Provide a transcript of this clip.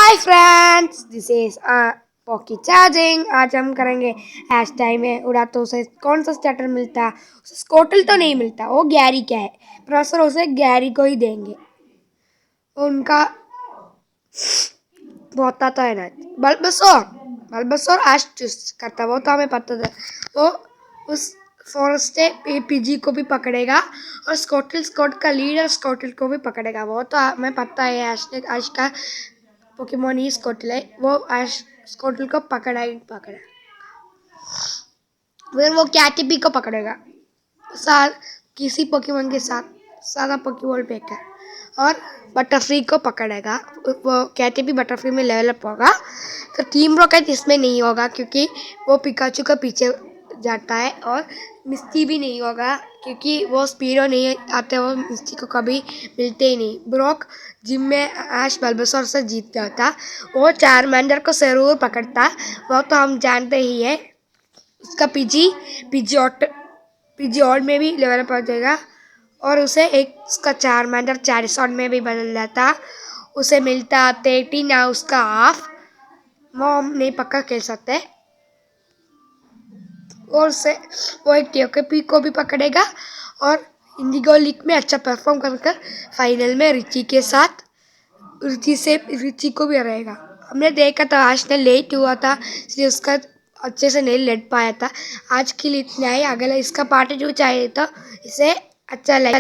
Hi friends, this is पॉकी charging. आज हम करेंगे हैश टाइम में उड़ा तो उसे कौन सा स्टार्टर मिलता है। उसे स्कोटल तो नहीं मिलता, वो गैरी का है। प्रोफेसर उसे गैरी को ही देंगे। उनका बहुत आता है ना। बल्बसोर आज चूज करता, वो तो हमें पता था। वो उस फॉरेस्ट पीजी को भी पकड़ेगा और स्कोट का लीडर स्कोटल को भी पकड़ेगा। वो तो हमें पता है। आज का पोकेमोन ही स्कोटल है। वो आज स्कोटल को पकड़ा। फिर वो कैटरपी को पकड़ेगा किसी पोकेमोन के साथ सादा पोकेमोन फेंकर और बटरफ्री को पकड़ेगा। वो कैटरपी बटरफ्री में लेवल अप होगा। तो टीम रॉकेट इसमें नहीं होगा क्योंकि वो पिकाचू के पीछे जाता है, और मिस्टी भी नहीं होगा क्योंकि वो स्पीडो नहीं आते। वो मिस्टी को कभी मिलते ही नहीं। ब्रॉक जिम में ऐश बल्बसोर से जीत जाता। वो चारमेंडर को जरूर पकड़ता, वो तो हम जानते ही है। उसका पीजी ऑड में भी लेवल अप हो जाएगा और उसे उसका चारमेंडर चारिसॉड में भी बदल जाता। उसे मिलता 13 उसका हाफ। वो हम नहीं पक्का खेल सकते। और उसे वो एक टीओकेपी को भी पकड़ेगा और इंडिगो लीग में अच्छा परफॉर्म कर फाइनल में रिची को भी हराएगा। हमने देखा था आज ने लेट हुआ था, इसलिए उसका अच्छे से नहीं लड़ पाया था। आज के लिए इतना ही। अगला इसका पार्ट 2 चाहिए तो इसे अच्छा लगे।